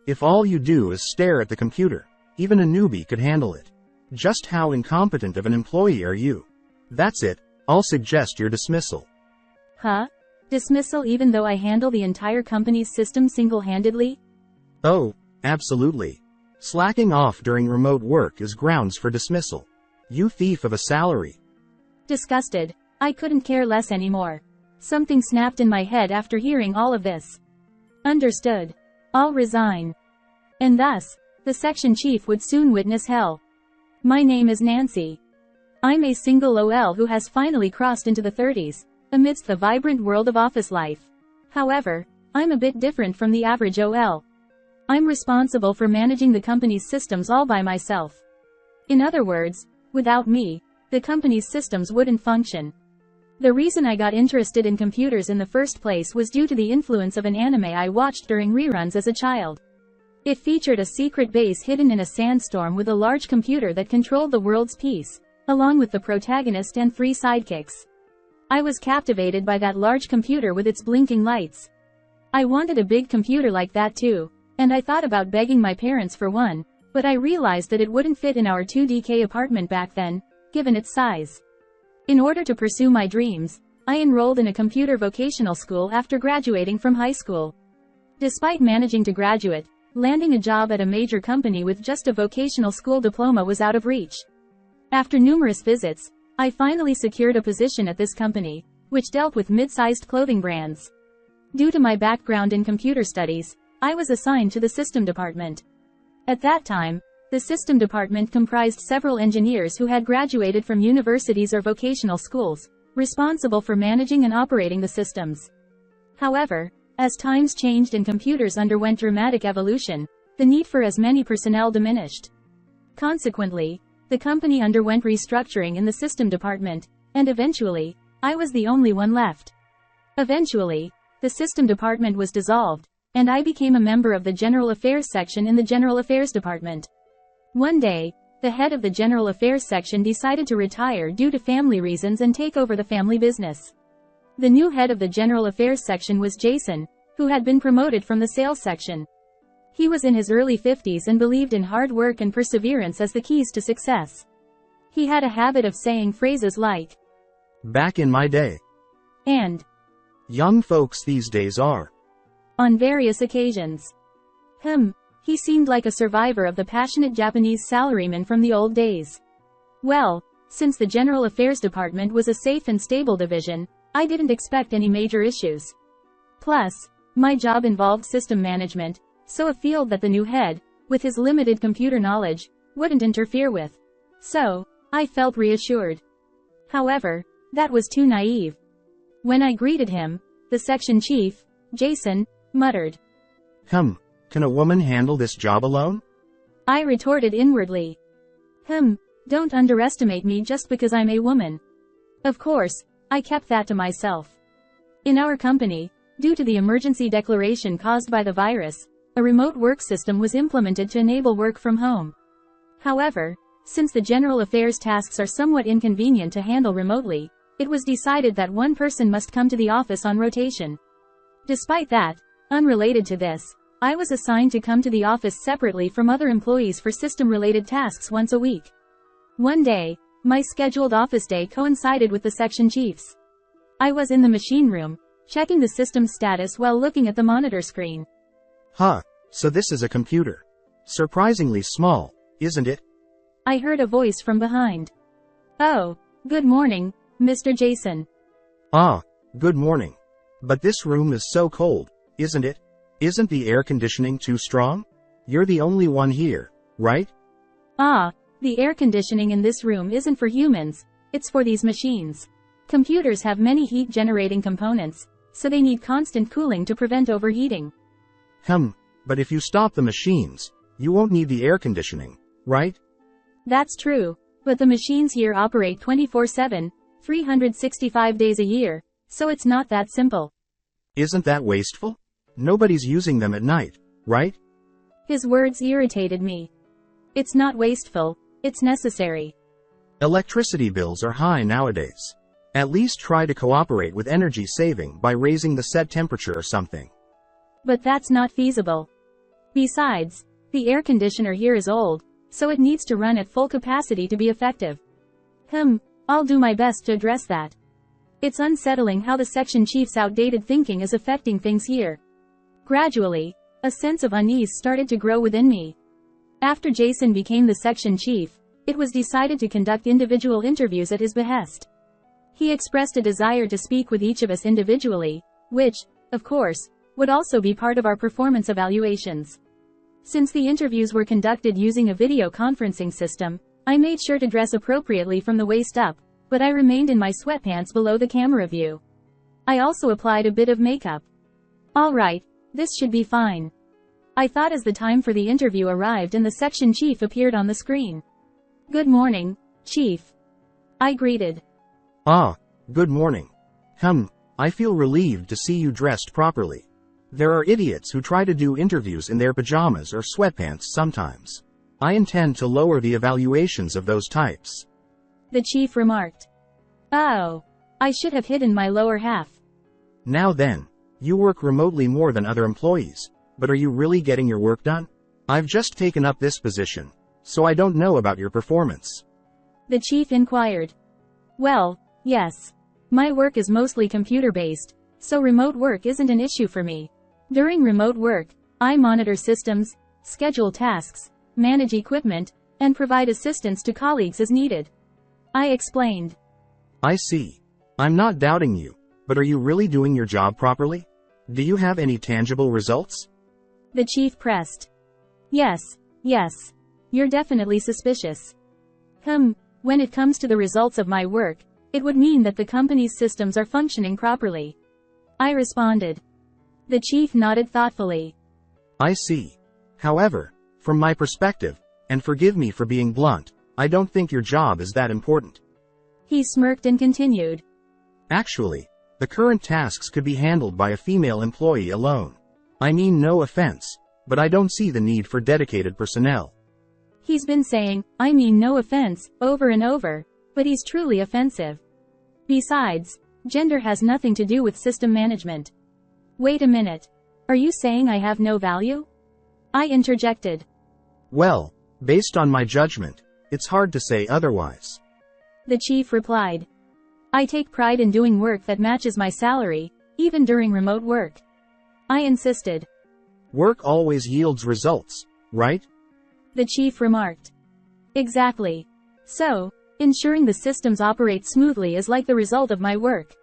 If all you do is stare at the computer, even a newbie could handle it. Just how incompetent of an employee are you? That's it, I'll suggest your dismissal. Huh? Dismissal even though I handle the entire company's system single-handedly? Oh, absolutely. Slacking off during remote work is grounds for dismissal. You thief of a salary. Disgusted, I couldn't care less anymore. Something snapped in my head after hearing all of this. Understood. I'll resign. And thus, the section chief would soon witness hell. My name is Nancy. I'm a single OL who has finally crossed into the 30s, amidst the vibrant world of office life. However, I'm a bit different from the average OL. I'm responsible for managing the company's systems all by myself. In other words, without me, the company's systems wouldn't function. The reason I got interested in computers in the first place was due to the influence of an anime I watched during reruns as a child. It featured a secret base hidden in a sandstorm with a large computer that controlled the world's peace, along with the protagonist and 3 sidekicks. I was captivated by that large computer with its blinking lights. I wanted a big computer like that too, and I thought about begging my parents for one, but I realized that it wouldn't fit in our 2DK apartment back then, given its size. In order to pursue my dreams, I enrolled in a computer vocational school after graduating from high school. Despite managing to graduate, landing a job at a major company with just a vocational school diploma was out of reach. After numerous visits, I finally secured a position at this company, which dealt with mid-sized clothing brands. Due to my background in computer studies, I was assigned to the system department. At that time, the system department comprised several engineers who had graduated from universities or vocational schools, responsible for managing and operating the systems. However, as times changed and computers underwent dramatic evolution, the need for as many personnel diminished. Consequently, the company underwent restructuring in the system department, and eventually, I was the only one left. Eventually, the system department was dissolved, and I became a member of the General Affairs section in the General Affairs department. One day, the head of the General Affairs section decided to retire due to family reasons and take over the family business. The new head of the General Affairs section was Jason, who had been promoted from the sales section. He was in his early 50s and believed in hard work and perseverance as the keys to success. He had a habit of saying phrases like, "Back in my day," and "Young folks these days are," on various occasions. He seemed like a survivor of the passionate Japanese salaryman from the old days. Well, since the General Affairs department was a safe and stable division, I didn't expect any major issues. Plus, my job involved system management, so a field that the new head, with his limited computer knowledge, wouldn't interfere with. So, I felt reassured. However, that was too naive. When I greeted him, the section chief, Jason, muttered, "Can a woman handle this job alone?" I retorted inwardly. Don't underestimate me just because I'm a woman. Of course, I kept that to myself. In our company, due to the emergency declaration caused by the virus, a remote work system was implemented to enable work from home. However, since the general affairs tasks are somewhat inconvenient to handle remotely, it was decided that one person must come to the office on rotation. Despite that, unrelated to this, I was assigned to come to the office separately from other employees for system-related tasks once a week. One day, my scheduled office day coincided with the section chief's. I was in the machine room, checking the system's status while looking at the monitor screen. So this is a computer. Surprisingly small, isn't it? I heard a voice from behind. Oh, good morning, Mr. Jason. Good morning. But this room is so cold, isn't it? Isn't the air conditioning too strong? You're the only one here, right? The air conditioning in this room isn't for humans, it's for these machines. Computers have many heat-generating components, so they need constant cooling to prevent overheating. But if you stop the machines, you won't need the air conditioning, right? That's true, but the machines here operate 24/7, 365 days a year, so it's not that simple. Isn't that wasteful? Nobody's using them at night, right? His words irritated me. It's not wasteful, it's necessary. Electricity bills are high nowadays. At least try to cooperate with energy saving by raising the set temperature or something. But that's not feasible. Besides, the air conditioner here is old, so it needs to run at full capacity to be effective. I'll do my best to address that. It's unsettling how the section chief's outdated thinking is affecting things here. Gradually, a sense of unease started to grow within me. After Jason became the section chief, it was decided to conduct individual interviews at his behest. He expressed a desire to speak with each of us individually, which, of course, would also be part of our performance evaluations. Since the interviews were conducted using a video conferencing system, I made sure to dress appropriately from the waist up, but I remained in my sweatpants below the camera view. I also applied a bit of makeup. Alright, this should be fine, I thought as the time for the interview arrived and the section chief appeared on the screen. Good morning, Chief, I greeted. Ah, good morning. I feel relieved to see you dressed properly. There are idiots who try to do interviews in their pajamas or sweatpants sometimes. I intend to lower the evaluations of those types, the chief remarked. Oh, I should have hidden my lower half. Now then, you work remotely more than other employees, but are you really getting your work done? I've just taken up this position, so I don't know about your performance, the chief inquired. Well, yes. My work is mostly computer-based, so remote work isn't an issue for me. During remote work, I monitor systems, schedule tasks, manage equipment, and provide assistance to colleagues as needed, I explained. I see. I'm not doubting you, but are you really doing your job properly? Do you have any tangible results? The chief pressed. Yes. You're definitely suspicious. When it comes to the results of my work, it would mean that the company's systems are functioning properly, I responded. The chief nodded thoughtfully. I see. However, from my perspective, and forgive me for being blunt, I don't think your job is that important. He smirked and continued. Actually, the current tasks could be handled by a female employee alone. I mean no offense, but I don't see the need for dedicated personnel. He's been saying, I mean no offense, over and over, but he's truly offensive. Besides, gender has nothing to do with system management. Wait a minute. Are you saying I have no value? I interjected. Well, based on my judgment, it's hard to say otherwise, the chief replied. I take pride in doing work that matches my salary, even during remote work, I insisted. Work always yields results, right? The chief remarked. Exactly. So, ensuring the systems operate smoothly is like the result of my work,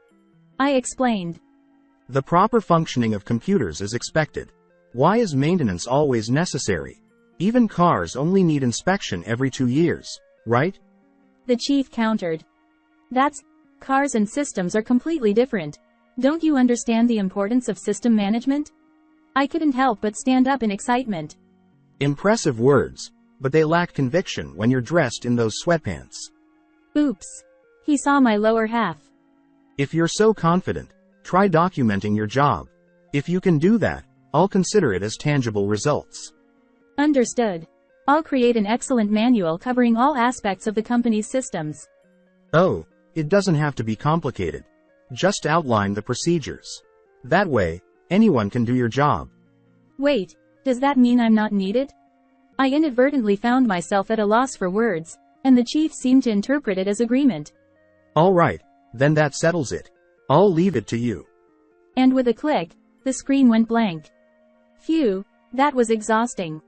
I explained. The proper functioning of computers is expected. Why is maintenance always necessary? Even cars only need inspection every 2 years, right? The chief countered. Cars and systems are completely different. Don't you understand the importance of system management? I couldn't help but stand up in excitement. Impressive words, but they lack conviction when you're dressed in those sweatpants. Oops. He saw my lower half. If you're so confident, try documenting your job. If you can do that, I'll consider it as tangible results. Understood. I'll create an excellent manual covering all aspects of the company's systems. Oh, it doesn't have to be complicated. Just outline the procedures. That way, anyone can do your job. Wait, does that mean I'm not needed? I inadvertently found myself at a loss for words, and the chief seemed to interpret it as agreement. All right, then that settles it. I'll leave it to you. And with a click, the screen went blank. Phew, that was exhausting.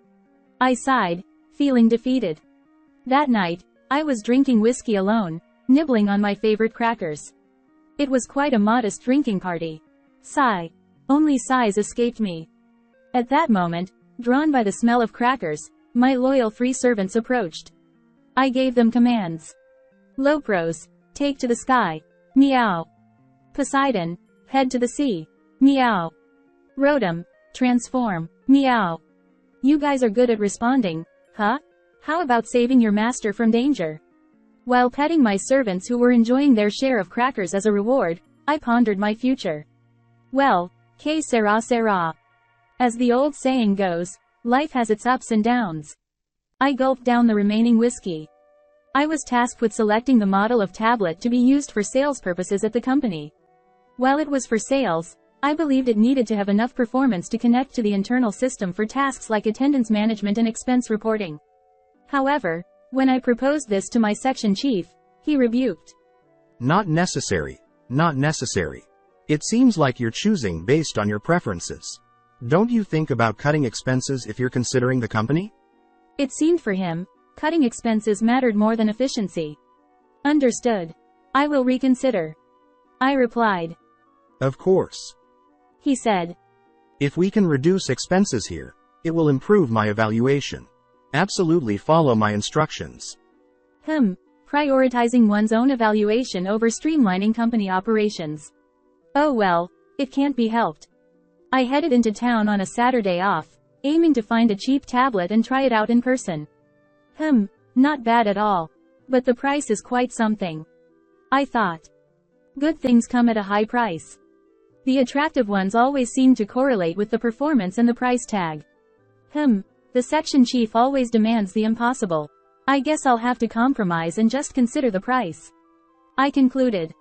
I sighed, feeling defeated. That night, I was drinking whiskey alone, nibbling on my favorite crackers. It was quite a modest drinking party. Sigh. Only sighs escaped me. At that moment, drawn by the smell of crackers, my loyal 3 servants approached. I gave them commands. Lopros, take to the sky. Meow. Poseidon, head to the sea. Meow. Rotom, transform. Meow. You guys are good at responding, huh? How about saving your master from danger? While petting my servants who were enjoying their share of crackers as a reward, I pondered my future. Well, que sera sera. As the old saying goes, life has its ups and downs. I gulped down the remaining whiskey. I was tasked with selecting the model of tablet to be used for sales purposes at the company. While it was for sales, I believed it needed to have enough performance to connect to the internal system for tasks like attendance management and expense reporting. However, when I proposed this to my section chief, he rebuked. Not necessary. Not necessary. It seems like you're choosing based on your preferences. Don't you think about cutting expenses if you're considering the company? It seemed for him, cutting expenses mattered more than efficiency. Understood. I will reconsider. I replied. Of course. He said. If we can reduce expenses here, it will improve my evaluation. Absolutely follow my instructions. Prioritizing one's own evaluation over streamlining company operations. Oh well, it can't be helped. I headed into town on a Saturday off, aiming to find a cheap tablet and try it out in person. Not bad at all. But the price is quite something. I thought. Good things come at a high price. The attractive ones always seem to correlate with the performance and the price tag. The section chief always demands the impossible. I guess I'll have to compromise and just consider the price. I concluded.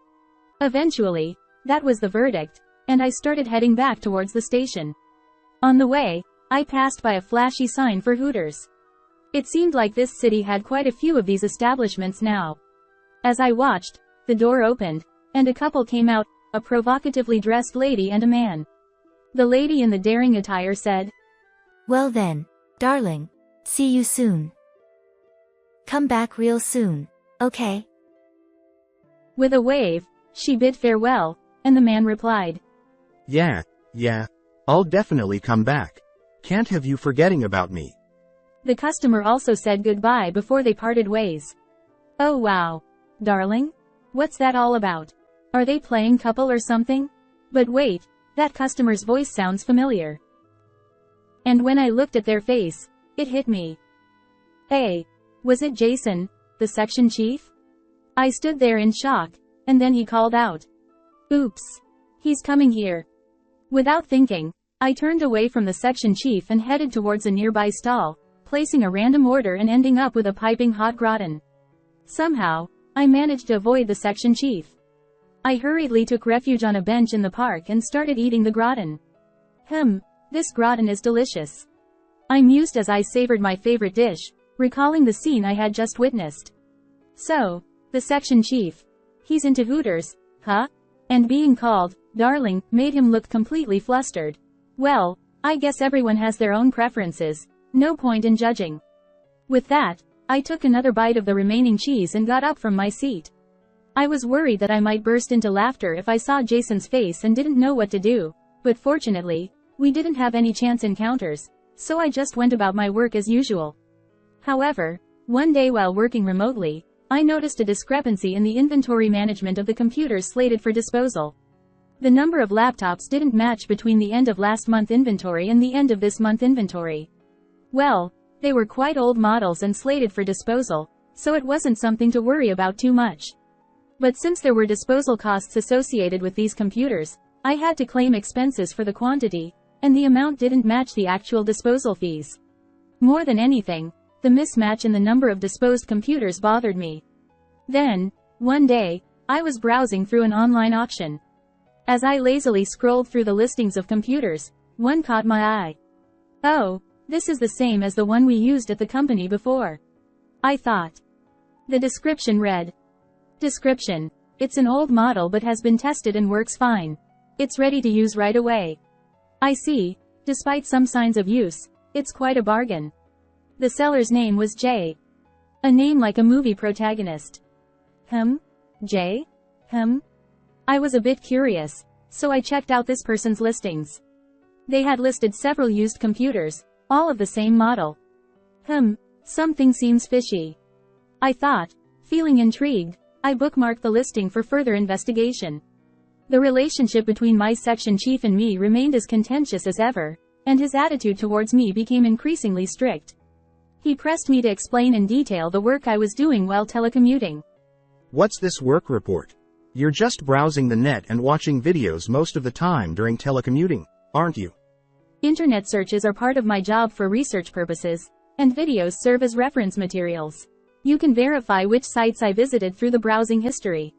Eventually, that was the verdict, and I started heading back towards the station. On the way, I passed by a flashy sign for Hooters. It seemed like this city had quite a few of these establishments now. As I watched, the door opened, and a couple came out, a provocatively dressed lady and a man. The lady in the daring attire said, "Well then, darling, see you soon. Come back real soon, okay?" With a wave, she bid farewell, and the man replied, Yeah, I'll definitely come back. Can't have you forgetting about me. The customer also said goodbye before they parted ways. Oh wow. Darling? What's that all about? Are they playing couple or something? But wait, that customer's voice sounds familiar. And when I looked at their face, it hit me. Hey, was it Jason, the section chief? I stood there in shock, and then he called out. Oops. He's coming here. Without thinking, I turned away from the section chief and headed towards a nearby stall, placing a random order and ending up with a piping hot gratin. Somehow, I managed to avoid the section chief. I hurriedly took refuge on a bench in the park and started eating the gratin. This gratin is delicious. I mused as I savored my favorite dish, recalling the scene I had just witnessed. So, the section chief. He's into Hooters, huh? And being called, darling, made him look completely flustered. Well, I guess everyone has their own preferences, no point in judging. With that, I took another bite of the remaining cheese and got up from my seat. I was worried that I might burst into laughter if I saw Jason's face and didn't know what to do, but fortunately, we didn't have any chance encounters, so I just went about my work as usual. However, one day while working remotely, I noticed a discrepancy in the inventory management of the computers slated for disposal. The number of laptops didn't match between the end of last month inventory and the end of this month inventory. Well, they were quite old models and slated for disposal, so it wasn't something to worry about too much. But since there were disposal costs associated with these computers, I had to claim expenses for the quantity, and the amount didn't match the actual disposal fees. More than anything, the mismatch in the number of disposed computers bothered me. Then, one day, I was browsing through an online auction. As I lazily scrolled through the listings of computers, one caught my eye. Oh, this is the same as the one we used at the company before, I thought. The description read. Description: it's an old model but has been tested and works fine. It's ready to use right away. I see, despite some signs of use, it's quite a bargain. The seller's name was Jay. A name like a movie protagonist. Jay? I was a bit curious, so I checked out this person's listings. They had listed several used computers, all of the same model. Something seems fishy, I thought. Feeling intrigued, I bookmarked the listing for further investigation. The relationship between my section chief and me remained as contentious as ever, and his attitude towards me became increasingly strict. He pressed me to explain in detail the work I was doing while telecommuting. What's this work report? You're just browsing the net and watching videos most of the time during telecommuting, aren't you? Internet searches are part of my job for research purposes, and videos serve as reference materials. You can verify which sites I visited through the browsing history.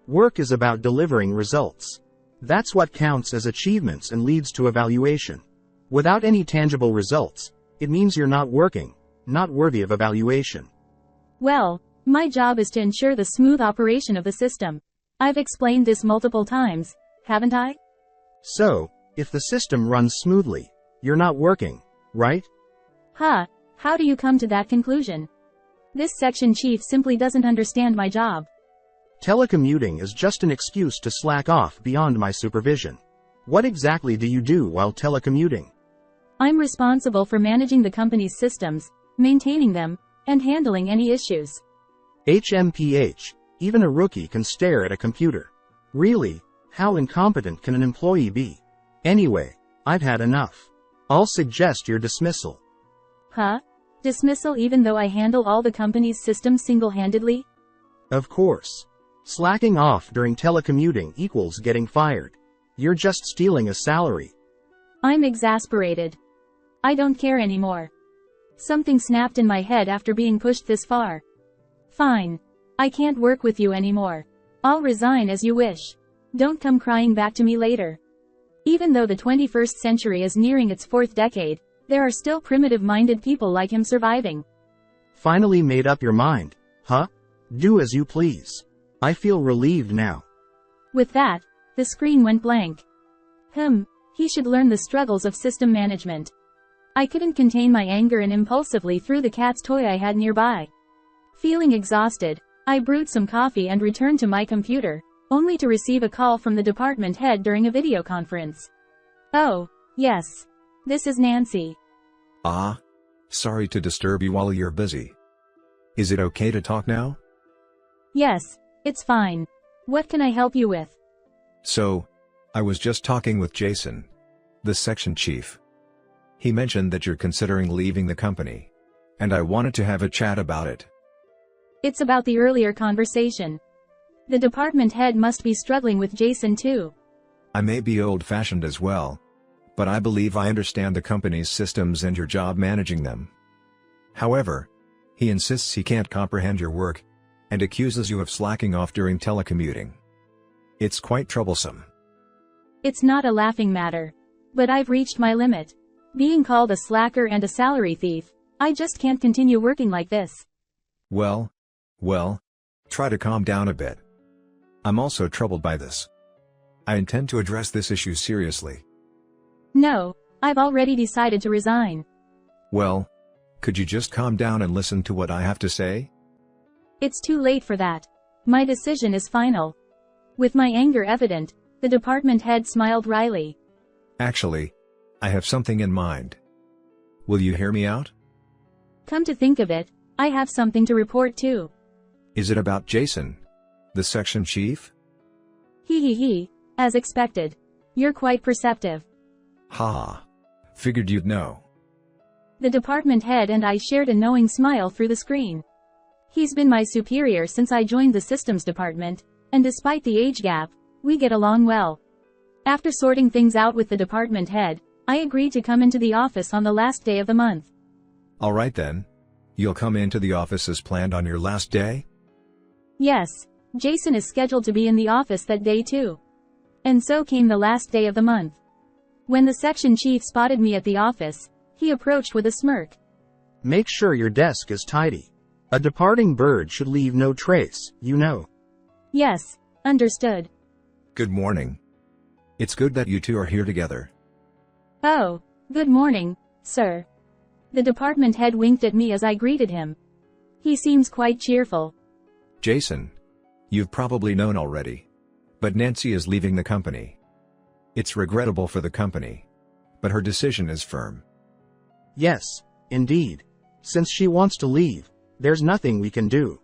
Work is about delivering results. That's what counts as achievements and leads to evaluation. Without any tangible results, it means you're not working, not worthy of evaluation. Well, my job is to ensure the smooth operation of the system. I've explained this multiple times, haven't I? So, if the system runs smoothly, you're not working, right? Huh, how do you come to that conclusion? This section chief simply doesn't understand my job. Telecommuting is just an excuse to slack off beyond my supervision. What exactly do you do while telecommuting? I'm responsible for managing the company's systems, maintaining them, and handling any issues. HMPH, even a rookie can stare at a computer. Really, how incompetent can an employee be? Anyway, I've had enough. I'll suggest your dismissal. Huh? Dismissal even though I handle all the company's systems single-handedly? Of course. Slacking off during telecommuting equals getting fired. You're just stealing a salary. I'm exasperated. I don't care anymore. Something snapped in my head after being pushed this far. Fine. I can't work with you anymore. I'll resign as you wish. Don't come crying back to me later. Even though the 21st century is nearing its 4th decade, there are still primitive-minded people like him surviving. Finally made up your mind, huh? Do as you please. I feel relieved now. With that, the screen went blank. He should learn the struggles of system management. I couldn't contain my anger and impulsively threw the cat's toy I had nearby. Feeling exhausted, I brewed some coffee and returned to my computer, only to receive a call from the department head during a video conference. Oh, yes. This is Nancy. Sorry to disturb you while you're busy. Is it okay to talk now? Yes, it's fine. What can I help you with? So, I was just talking with Jason, the section chief. He mentioned that you're considering leaving the company, and I wanted to have a chat about it. It's about the earlier conversation. The department head must be struggling with Jason too. I may be old-fashioned as well, but I believe I understand the company's systems and your job managing them. However, he insists he can't comprehend your work, and accuses you of slacking off during telecommuting. It's quite troublesome. It's not a laughing matter. But I've reached my limit. Being called a slacker and a salary thief, I just can't continue working like this. Well, try to calm down a bit. I'm also troubled by this. I intend to address this issue seriously. No, I've already decided to resign. Well, could you just calm down and listen to what I have to say? It's too late for that. My decision is final. With my anger evident, the department head smiled wryly. Actually, I have something in mind. Will you hear me out? Come to think of it, I have something to report too. Is it about Jason, the section chief? As expected. You're quite perceptive. Figured you'd know. The department head and I shared a knowing smile through the screen. He's been my superior since I joined the systems department, and despite the age gap, we get along well. After sorting things out with the department head, I agreed to come into the office on the last day of the month. Alright then. You'll come into the office as planned on your last day? Yes, Jason is scheduled to be in the office that day too. And so came the last day of the month. When the section chief spotted me at the office, he approached with a smirk. Make sure your desk is tidy. A departing bird should leave no trace, you know. Yes, understood. Good morning. It's good that you two are here together. Oh, good morning, sir. The department head winked at me as I greeted him. He seems quite cheerful. Jason, you've probably known already, but Nancy is leaving the company. It's regrettable for the company, but her decision is firm. Yes, indeed. Since she wants to leave, there's nothing we can do.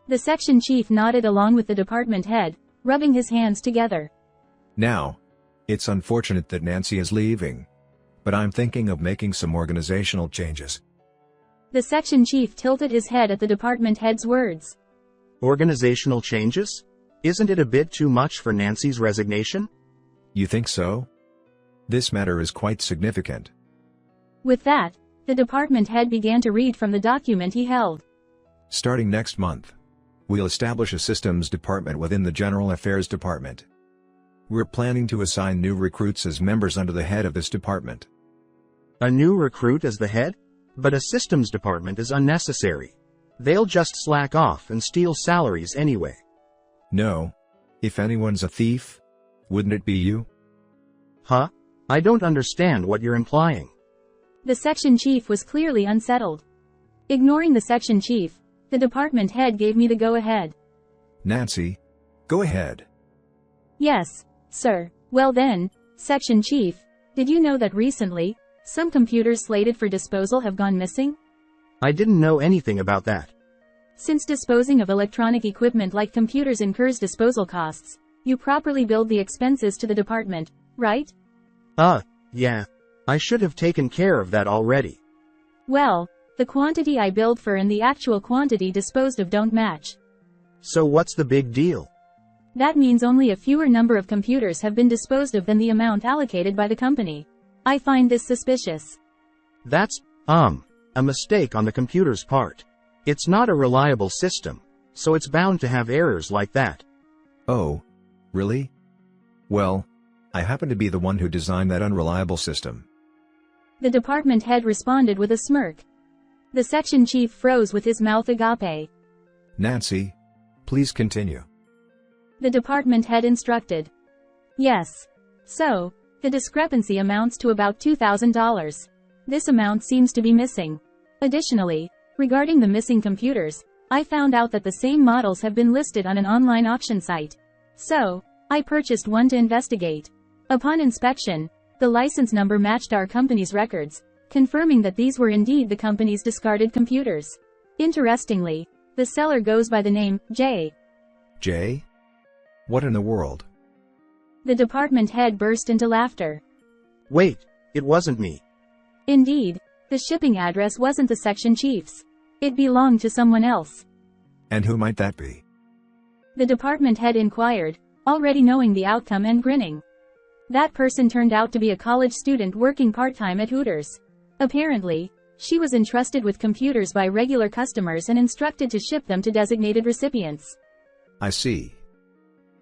The section chief nodded along with the department head, rubbing his hands together. Now, it's unfortunate that Nancy is leaving, but I'm thinking of making some organizational changes. The section chief tilted his head at the department head's words. Organizational changes? Isn't it a bit too much for Nancy's resignation? You think so? This matter is quite significant. With that, the department head began to read from the document he held. Starting next month, we'll establish a systems department within the General Affairs Department. We're planning to assign new recruits as members under the head of this department. A new recruit as the head? But a systems department is unnecessary. They'll just slack off and steal salaries anyway. No. If anyone's a thief, wouldn't it be you? Huh? I don't understand what you're implying. The section chief was clearly unsettled. Ignoring the section chief, the department head gave me the go-ahead. Nancy, go ahead. Yes, sir. Well then, section chief, did you know that recently, some computers slated for disposal have gone missing? I didn't know anything about that. Since disposing of electronic equipment like computers incurs disposal costs, you properly billed the expenses to the department, right? Yeah. I should have taken care of that already. Well, the quantity I billed for and the actual quantity disposed of don't match. So what's the big deal? That means only a fewer number of computers have been disposed of than the amount allocated by the company. I find this suspicious. That's, a mistake on the computer's part. It's not a reliable system, so it's bound to have errors like that. Oh, really? Well, I happen to be the one who designed that unreliable system. The department head responded with a smirk. The section chief froze with his mouth agape. Nancy, please continue. The department head instructed. Yes. So, the discrepancy amounts to about $2,000. This amount seems to be missing. Additionally, regarding the missing computers, I found out that the same models have been listed on an online auction site. So, I purchased one to investigate. Upon inspection, the license number matched our company's records, confirming that these were indeed the company's discarded computers. Interestingly, the seller goes by the name J. Jay? What in the world? The department head burst into laughter. Wait, it wasn't me. Indeed, the shipping address wasn't the section chief's. It belonged to someone else. And who might that be? The department head inquired, already knowing the outcome and grinning. That person turned out to be a college student working part-time at Hooters. Apparently, she was entrusted with computers by regular customers and instructed to ship them to designated recipients. I see.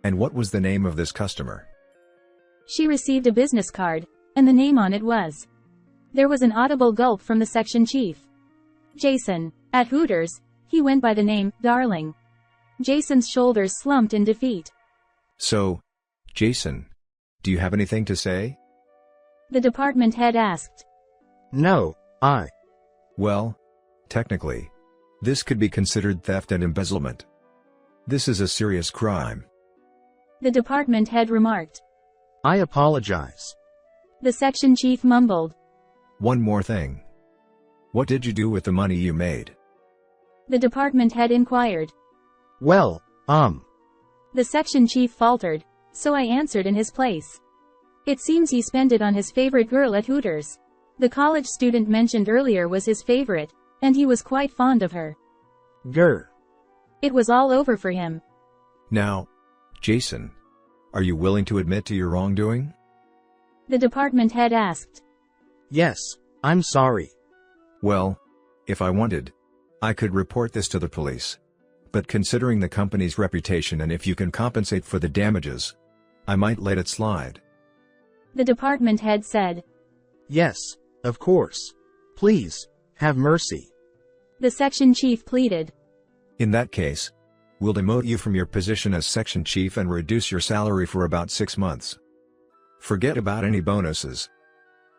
And what was the name of this customer? She received a business card, and the name on it was. There was an audible gulp from the section chief. Jason. At Hooters, he went by the name, Darling. Jason's shoulders slumped in defeat. So, Jason, do you have anything to say? The department head asked. No, Well, technically, this could be considered theft and embezzlement. This is a serious crime. The department head remarked. I apologize. The section chief mumbled. One more thing. What did you do with the money you made? The department head inquired. Well, The section chief faltered, so I answered in his place. It seems he spent it on his favorite girl at Hooters. The college student mentioned earlier was his favorite, and he was quite fond of her. grr. It was all over for him. Now, Jason, are you willing to admit to your wrongdoing? The department head asked. Yes, I'm sorry. Well, if I wanted, I could report this to the police. But considering the company's reputation and if you can compensate for the damages, I might let it slide. The department head said. Yes, of course. Please, have mercy. The section chief pleaded. In that case, we'll demote you from your position as section chief and reduce your salary for about 6 months. Forget about any bonuses.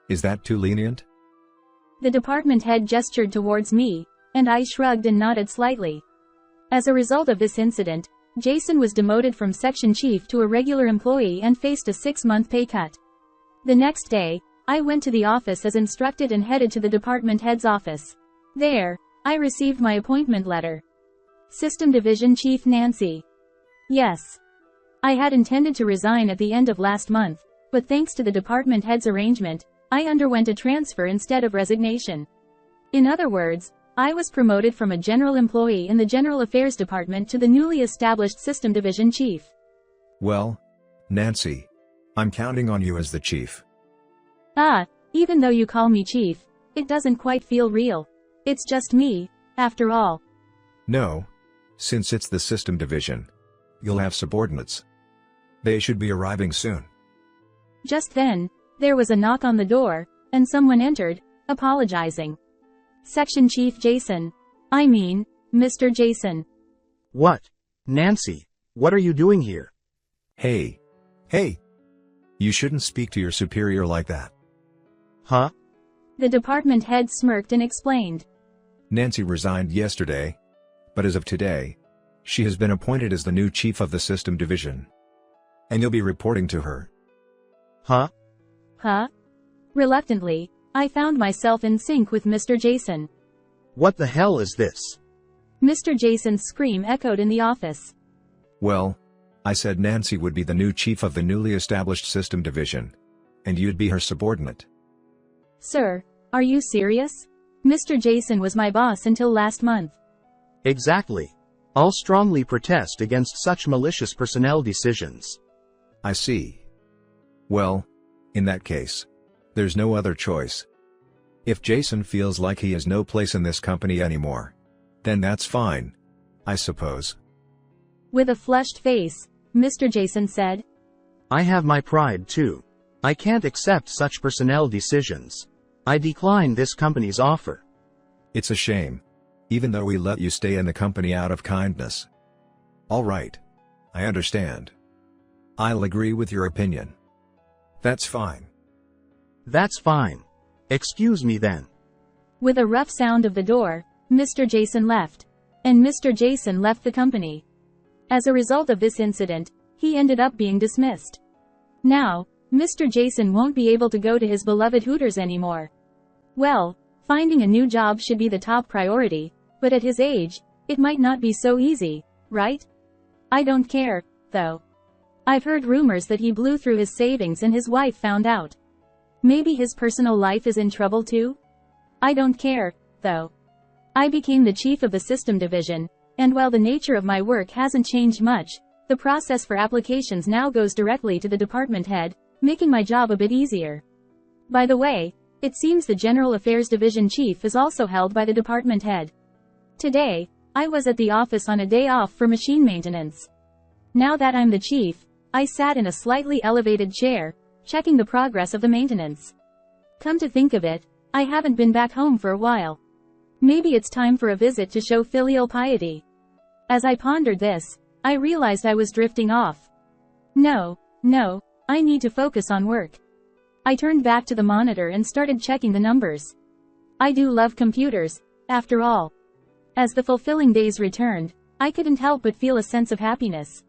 Is that too lenient? The department head gestured towards me, and I shrugged and nodded slightly. As a result of this incident, Jason was demoted from section chief to a regular employee and faced a 6-month pay cut. The next day, I went to the office as instructed and headed to the department head's office. There, I received my appointment letter. System Division Chief Nancy. Yes. I had intended to resign at the end of last month, but thanks to the department head's arrangement, I underwent a transfer instead of resignation. In other words, I was promoted from a general employee in the General Affairs Department to the newly established System Division Chief. Well, Nancy, I'm counting on you as the chief. Even though you call me chief, it doesn't quite feel real. It's just me, after all. No. Since it's the System Division, you'll have subordinates. They should be arriving soon. Just then, there was a knock on the door, and someone entered, apologizing. Section Chief Jason. I mean, Mr. Jason. What? Nancy, what are you doing here? Hey. Hey. You shouldn't speak to your superior like that. Huh? The department head smirked and explained. Nancy resigned yesterday, but as of today, she has been appointed as the new chief of the system division. And you'll be reporting to her. Huh? Huh? Reluctantly, I found myself in sync with Mr. Jason. What the hell is this? Mr. Jason's scream echoed in the office. Well, I said Nancy would be the new chief of the newly established system division. And you'd be her subordinate. Sir, are you serious? Mr. Jason was my boss until last month. Exactly. I'll strongly protest against such malicious personnel decisions. I see. Well, in that case, there's no other choice. If Jason feels like he has no place in this company anymore, then that's fine, I suppose. With a flushed face, Mr. Jason said. I have my pride too. I can't accept such personnel decisions. I decline this company's offer. It's a shame. Even though we let you stay in the company out of kindness. All right. I understand. I'll agree with your opinion. That's fine. That's fine. Excuse me then. With a rough sound of the door, Mr. Jason left. And Mr. Jason left the company. As a result of this incident, he ended up being dismissed. Now, Mr. Jason won't be able to go to his beloved Hooters anymore. Well, finding a new job should be the top priority, but at his age, it might not be so easy, right? I don't care, though. I've heard rumors that he blew through his savings and his wife found out. Maybe his personal life is in trouble too? I don't care, though. I became the chief of the system division, and while the nature of my work hasn't changed much, the process for applications now goes directly to the department head, making my job a bit easier. By the way, it seems the General Affairs Division Chief is also held by the department head. Today, I was at the office on a day off for machine maintenance. Now that I'm the chief, I sat in a slightly elevated chair, checking the progress of the maintenance. Come to think of it, I haven't been back home for a while. Maybe it's time for a visit to show filial piety. As I pondered this, I realized I was drifting off. No, I need to focus on work. I turned back to the monitor and started checking the numbers. I do love computers, after all. As the fulfilling days returned, I couldn't help but feel a sense of happiness.